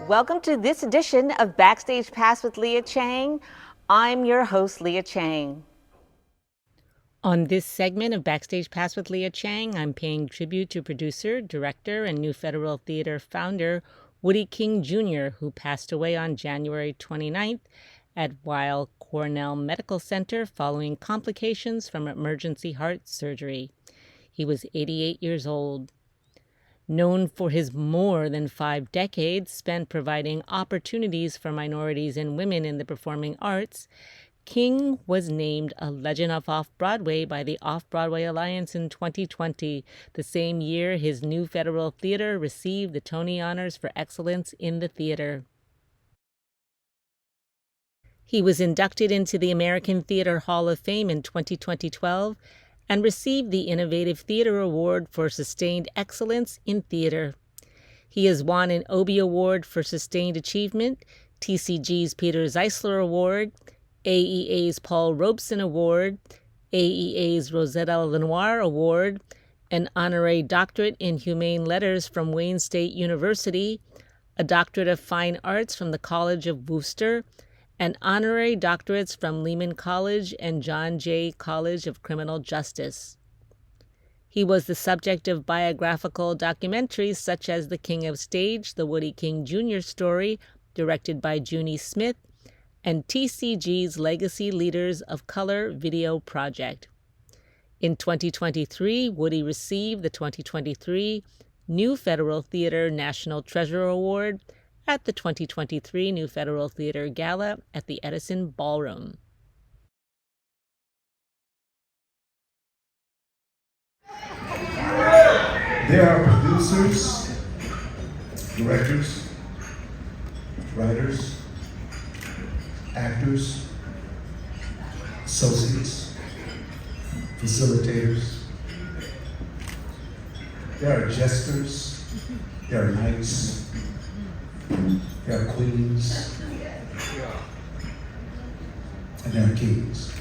Welcome to this edition of Backstage Pass with Lia Chang. I'm your host, Lia Chang. On this segment of Backstage Pass with Lia Chang, I'm paying tribute to producer, director, and New Federal Theater founder, Woodie King Jr., who passed away on January 29th at Weill Cornell Medical Center following complications from emergency heart surgery. He was 88 years old. Known for his more than 5 decades spent providing opportunities for minorities and women in the performing arts, King was named a Legend of Off-Broadway by the Off-Broadway Alliance in 2020, the same year his New Federal Theater received the Tony Honors for Excellence in the Theater. He was inducted into the American Theater Hall of Fame in 2012 and received the Innovative Theater Award for Sustained Excellence in Theater. He has won an Obie Award for Sustained Achievement, TCG's Peter Zeisler Award, AEA's Paul Robeson Award, AEA's Rosetta LeNoire Award, an Honorary Doctorate in Humane Letters from Wayne State University, a Doctorate of Fine Arts from the College of Wooster, and honorary doctorates from Lehman College and John Jay College of Criminal Justice. He was the subject of biographical documentaries such as The King of Stage, the Woodie King Jr. story, directed by Junie Smith, and TCG's Legacy Leaders of Color video project. In 2023, Woodie received the 2023 New Federal Theater National Treasure Award at the 2023 New Federal Theater Gala at the Edison Ballroom. There are producers, directors, writers, actors, associates, facilitators. There are jesters, there are knights, there are queens, and there are kings.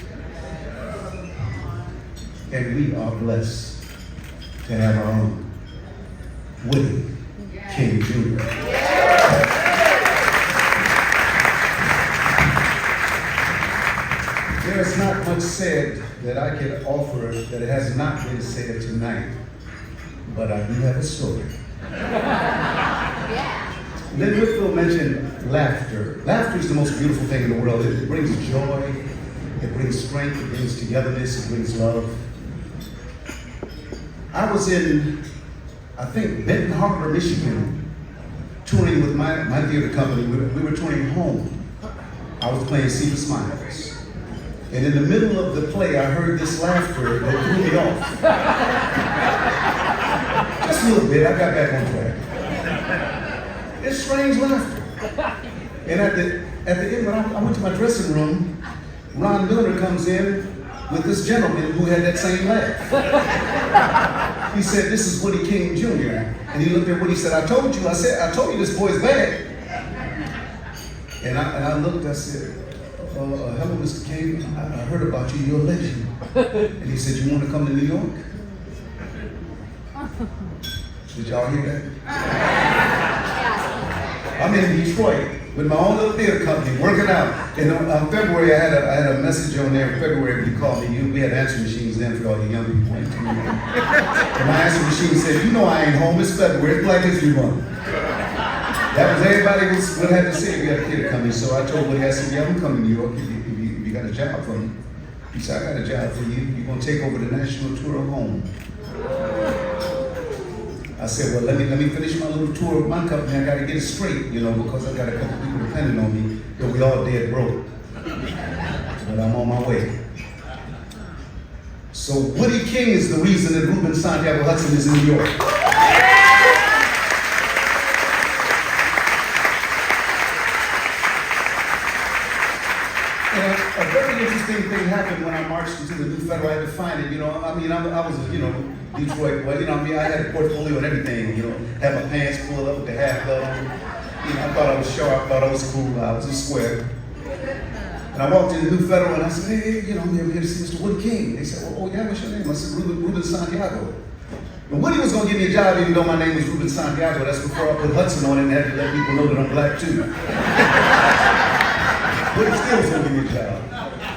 And we are blessed to have our own Woodie King Jr. There is not much said that I can offer that has not been said tonight, but I do have a story. Lynn Whitfield mentioned laughter. Laughter is the most beautiful thing in the world. It brings joy, it brings strength, it brings togetherness, it brings love. I was in, I think, Benton Harbor, Michigan, touring with my theater company. We were touring home. I was playing Cephas Miles. And in the middle of the play, I heard this laughter that threw me off. Just a little bit, I got back on track. It's strange laughter. And at the end, when I went to my dressing room, Ron Miller comes in with this gentleman who had that same laugh. He said, "This is Woodie King Jr." And he looked at Woodie and said, I told you this boy's bad. And I looked, I said, hello, Mr. King, I heard about you, you're a legend. And he said, you want to come to New York? Did y'all hear that? I'm in Detroit with my own little theater company, working out. And in February, I had a message on there in February when you called me. We had answering machines then for all the young people. And my answering machine said, you know I ain't home, it's February, it's Black History Month. That was everybody would have to say we had a theater company. So I told Woodie, I said, yeah, I'm coming to New York if you got a job for me. He said, I got a job for you. You're going to take over the national tour of home. I said, well, let me finish my little tour of my company. I got to get it straight, because I got a couple people depending on me. That we all dead broke. But I'm on my way. So Woodie King is the reason that Ruben Santiago Hudson is in New York. And a very interesting thing happened when I marched into the New Federal. I had to find it, I was, Detroit boy, I had a portfolio and everything, had my pants pulled up with the half up. I thought I was sharp, I thought I was cool, I was a square. And I walked into the New Federal and I said, hey, I'm here to see Mr. Woodie King. They said, oh yeah, what's your name? I said, Ruben Santiago. And Woody was gonna give me a job even though my name was Ruben Santiago. That's before I put Hudson on it and had to let people know that I'm black too. Woody still was gonna give me a job.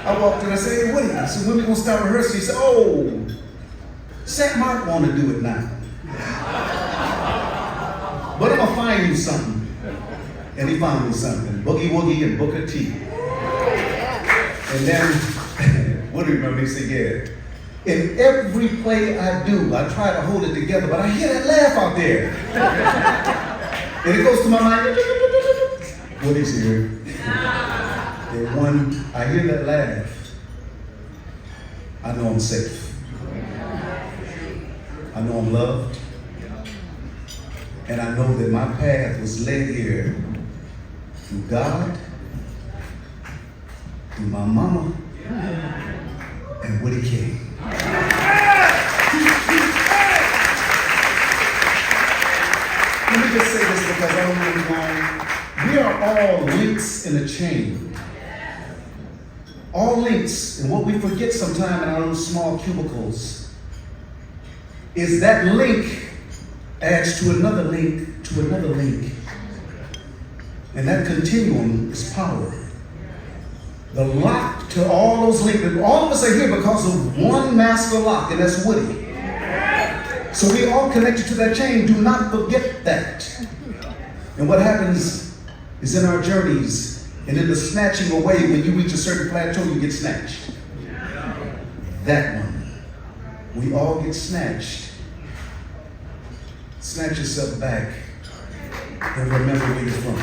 I walked in, I said, hey Woody, I said, when we gonna start rehearsing? He said, oh, Sam might wanna do it now. But I'm gonna find you something. And he found me something, Boogie Woogie and Booker T. And then, Woody remember, he said, yeah, in every play I do, I try to hold it together, but I hear that laugh out there. And it goes to my mind, Woody's here. And when I hear that laugh, I know I'm safe. I know I'm loved. And I know that my path was led here through God, through my mama, and Woodie King. Let me just say this because I don't really know. We are all links in a chain. All links. And what we forget sometimes in our little small cubicles is that link adds to another link, to another link. And that continuum is power. The lock to all those links, all of us are here because of one master lock, and that's Woody. So we all connected to that chain. Do not forget that. And what happens is in our journeys, and in the snatching away, when you reach a certain plateau, you get snatched. That one. We all get snatched. Snatch yourself back and remember where you're from.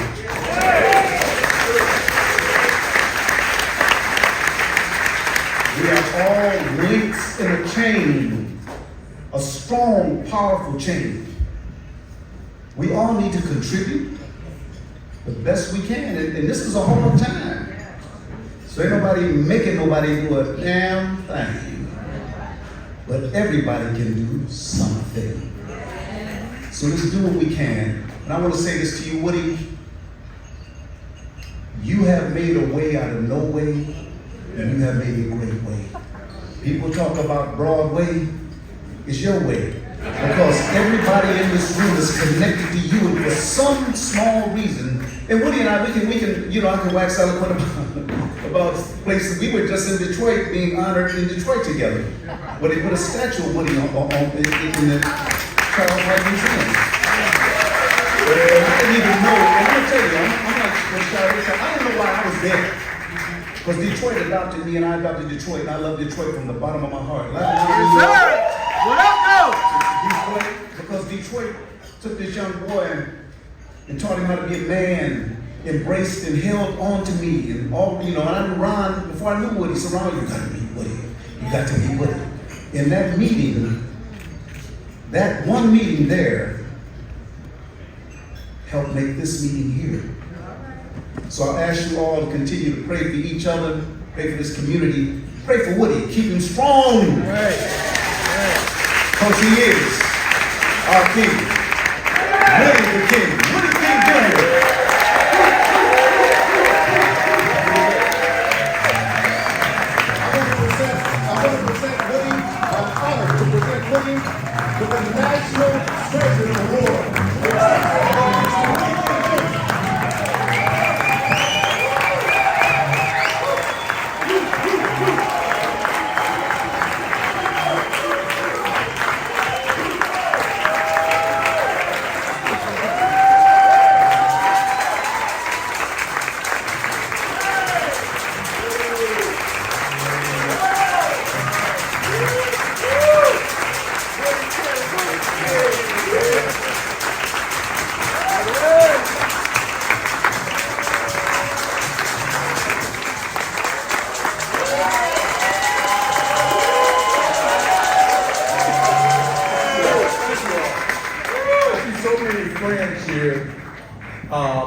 We are all links in a chain, a strong, powerful chain. We all need to contribute the best we can, and this is a hard time. So ain't nobody making nobody do a damn thing, but everybody can do something. So let's do what we can. And I want to say this to you, Woody. You have made a way out of no way, and you have made a great way. People talk about Broadway. It's your way. Because everybody in this room is connected to you, and for some small reason, and Woody and I, we can, you know, I can wax eloquent about places. We were just in Detroit being honored in Detroit together. But they put a statue of Woody in the Charles White Museum. I didn't even know, and I'm gonna tell you, I'm like, I don't know why I was there. Because Detroit adopted me and I adopted Detroit, and I love Detroit from the bottom of my heart. What up, Detroit, because Detroit took this young boy and taught him how to be a man, embraced and held on to me, and all, you know, and I knew Ron, before I knew Woody, so Ron, you gotta be Woody. You got to be Woody. In that meeting, that one meeting there helped make this meeting here. So I ask you all to continue to pray for each other, pray for this community, pray for Woody, keep him strong. Because he is our king. Woody the King, Woodie King Jr. I want to present Woody, I'm honored to present Woody with the National Treasure Award.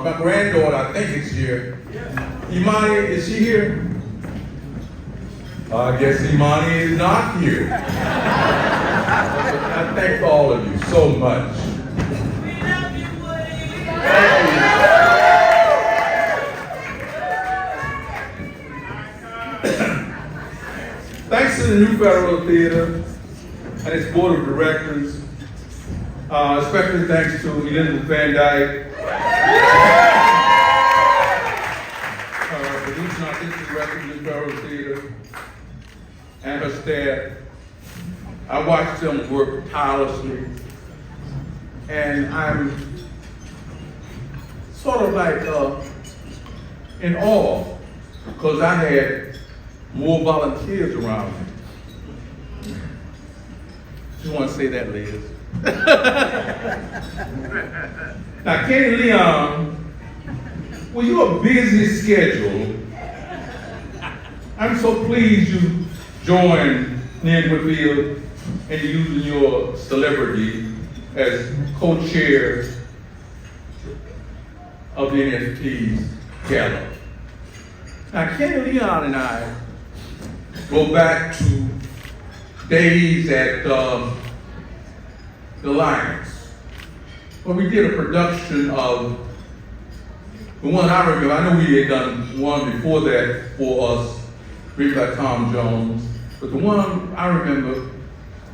My granddaughter, I think is here. Imani, is she here? I guess Imani is not here. I thank all of you so much. We love you, Woody. Thanks to the New Federal Theater and its board of directors, Especially thanks to Elizabeth Van Dyke, producing artistic director of the Federal Theater, and her staff. I watched them work tirelessly, and I'm sort of like in awe, because I had more volunteers around me. Just want to say that, ladies. Now, Kenny Leon, with your busy schedule, I'm so pleased you joined Nan Whitfield in using your celebrity as co-chair of the NFT's gala. Now, Kenny Leon and I go back to days at the Alliance, where we did a production of the one I remember. I know we had done one before that for us, written by Tom Jones, but the one I remember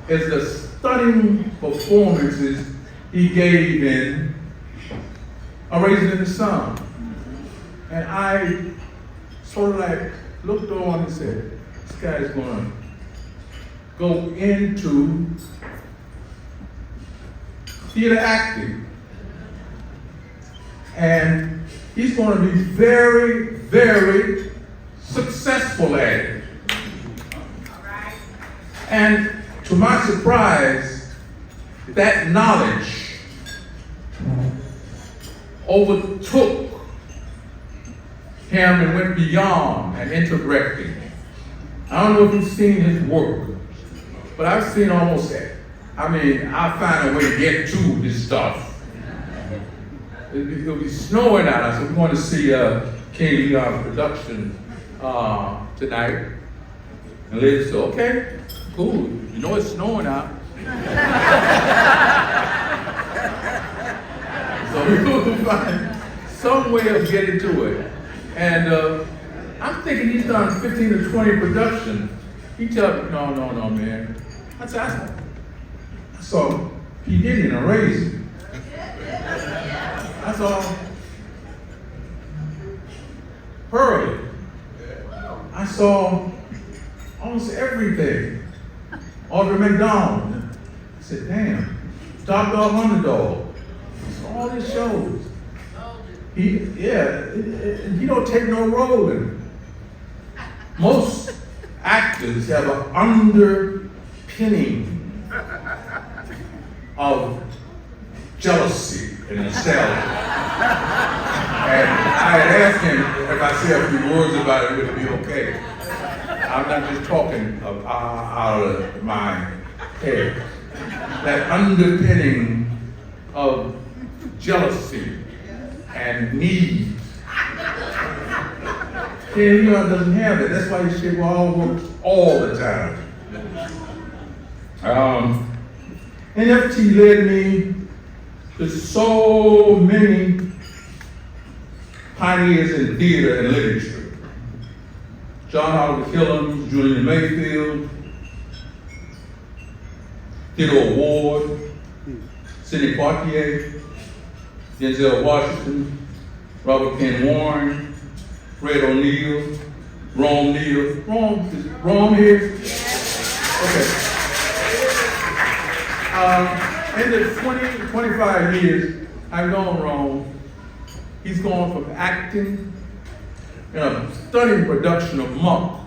is the stunning performances he gave in A Raisin in the Sun. And I sort of like looked on and said, this guy's gonna go into theater acting. And he's gonna be very, very successful at it. And to my surprise, that knowledge overtook him and went beyond and into directing. I don't know if you've seen his work, but I've seen almost that. I mean, I find a way to get to his stuff. It'll be snowing out. I said, we're going to see King Leon's production tonight. And Liz said, okay, cool. You know it's snowing out. So we're going to find some way of getting to it. And I'm thinking he's done 15 to 20 productions. He tells me, no, man. I saw he did in A Raisin. That's all. Hurley. I saw almost everything. Audrey McDonald. I said, damn. Top Dog Underdog. All his shows. He don't take no role in it. Most actors have an underpinning of jealousy and nostalgia. And I had asked him if I said a few words about it, would it be okay? I'm not just talking out of my head. That underpinning of jealousy and need. King Leon doesn't have it. That's why he said, well, all works all the time. NFT led me to so many pioneers in theater and literature. John Oliver Killams, Julian Mayfield, Theodore Ward, Sidney Poitier, Denzel Washington, Robert Penn Warren, Fred O'Neill, Rome Neal. Is Rome here? Okay. In the 20, 25 years I've known Rome, he's gone from acting in a stunning production of Monk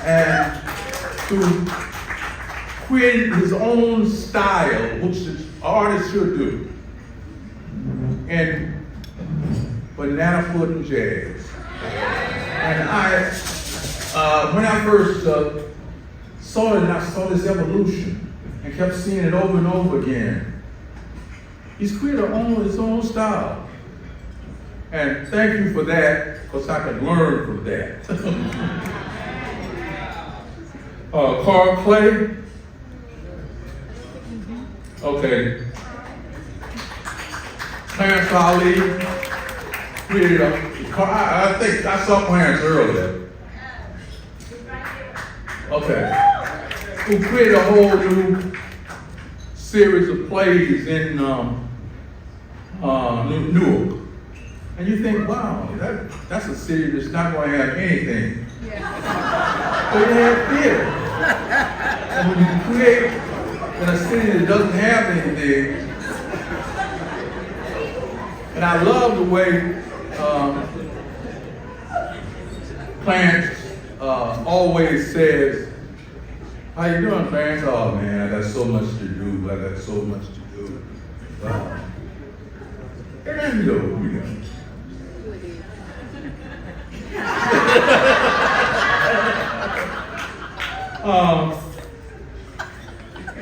and to create his own style, which an artist should do, and banana foot and jazz. And when I first saw it, and I saw this evolution, and kept seeing it over and over again, he's created his own style. And thank you for that, because I could learn from that. Carl Clay. Okay. Clarence Ali created I think I saw Clarence earlier. Okay. Who created a whole new series of plays in Newark. And you think, wow, that's a city that's not going to have anything. But it had theater. And when you create in a city that doesn't have anything, and I love the way Clarence always says, how you doing, Clarence? Oh man, I got so much to do. I got so much to do. Wow. And you know.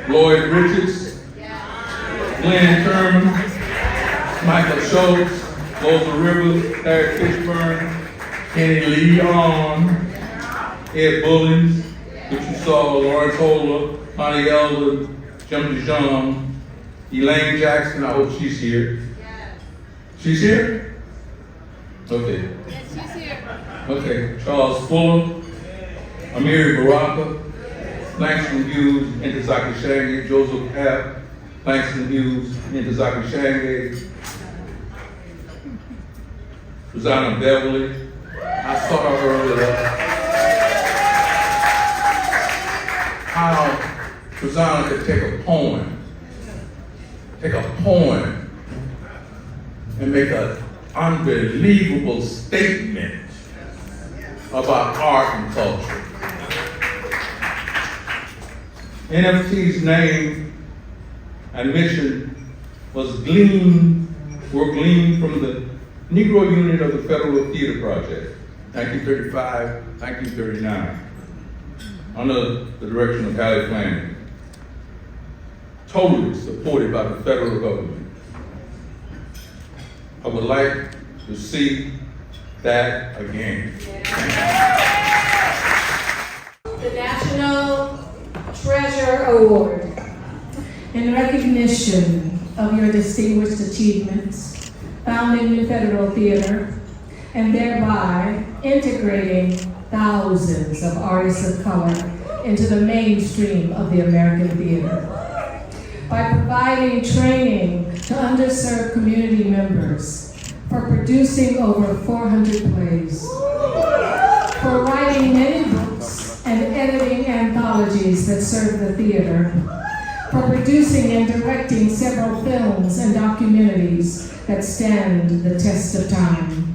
Lloyd Richards, Glenn Turman, Michael Schultz, Rosa Rivers, Harry Fishburne, Kenny Leon, Ed Bullins, which you saw, Lawrence Holder, Connie Elder, Jim DeJong, Elaine Jackson, I hope she's here. She's here? Okay. Yes, she's here. Okay, Charles Fuller, Amiri Baraka, Langston Hughes, Ntozake Shange, Joseph F. Langston Hughes, Ntozake Shange, Rosanna Beverly. I saw her earlier. How Rosanna could take a poem and make an unbelievable statement about art and culture. NFT's name and mission were gleaned from the Negro unit of the Federal Theater Project, 1935-1939, under the direction of Hallie Flanagan, totally supported by the federal government. I would like to see that again. The National Treasure Award in recognition of your distinguished achievements, founding New Federal Theater, and thereby integrating thousands of artists of color into the mainstream of the American theater. By providing training to underserved community members, for producing over 400 plays, for writing many books and editing anthologies that serve the theater, for producing and directing several films and documentaries that stand the test of time,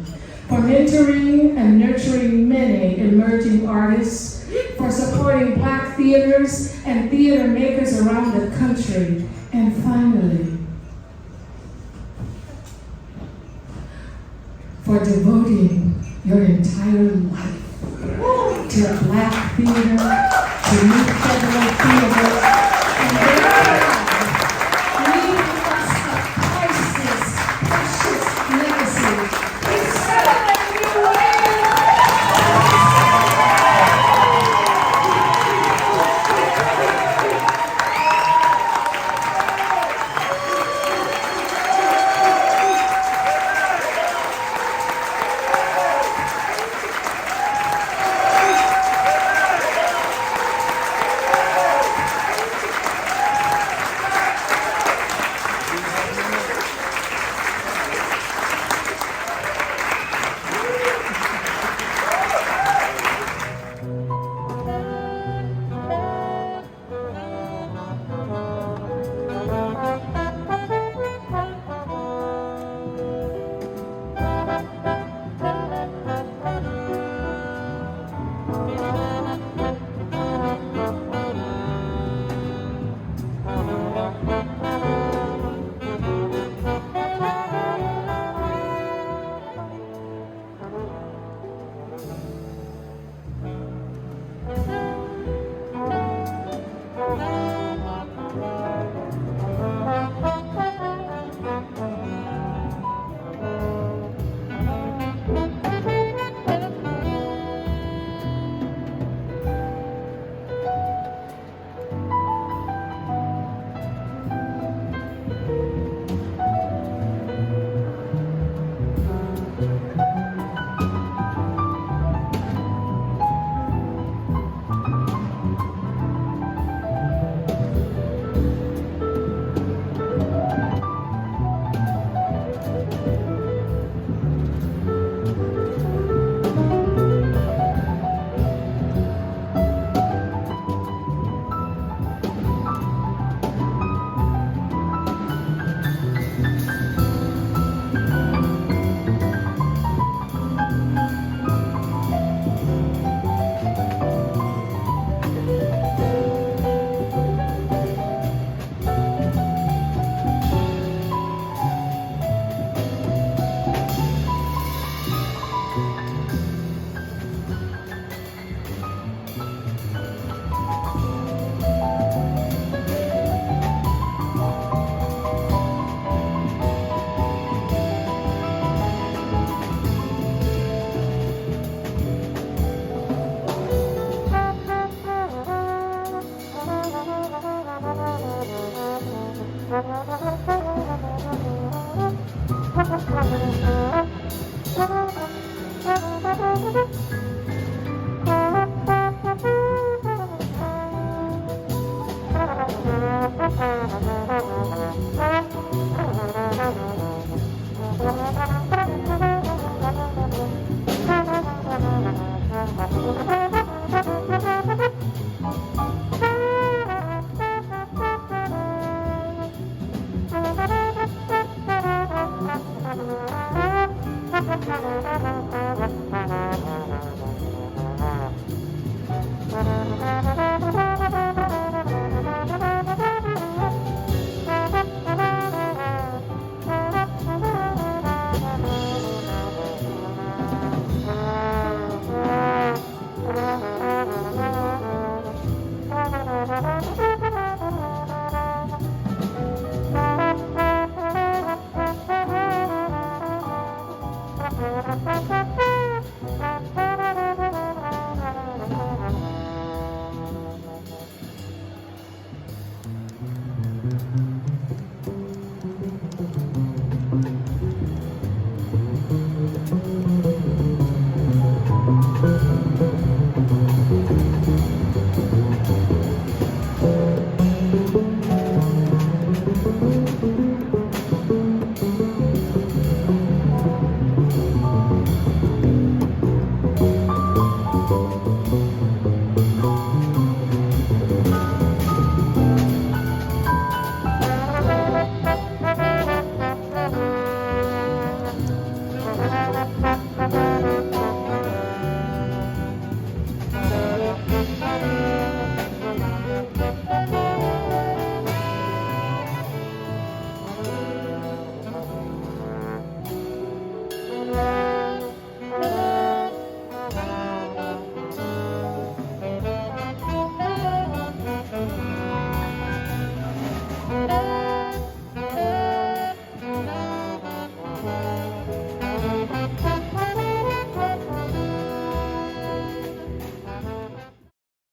for mentoring and nurturing many emerging artists, for supporting Black theaters and theater makers around the country, and finally, for devoting your entire life to Black theater, to New Federal Theater, and thereby leaving us a priceless, precious legacy. We celebrate you, Weill!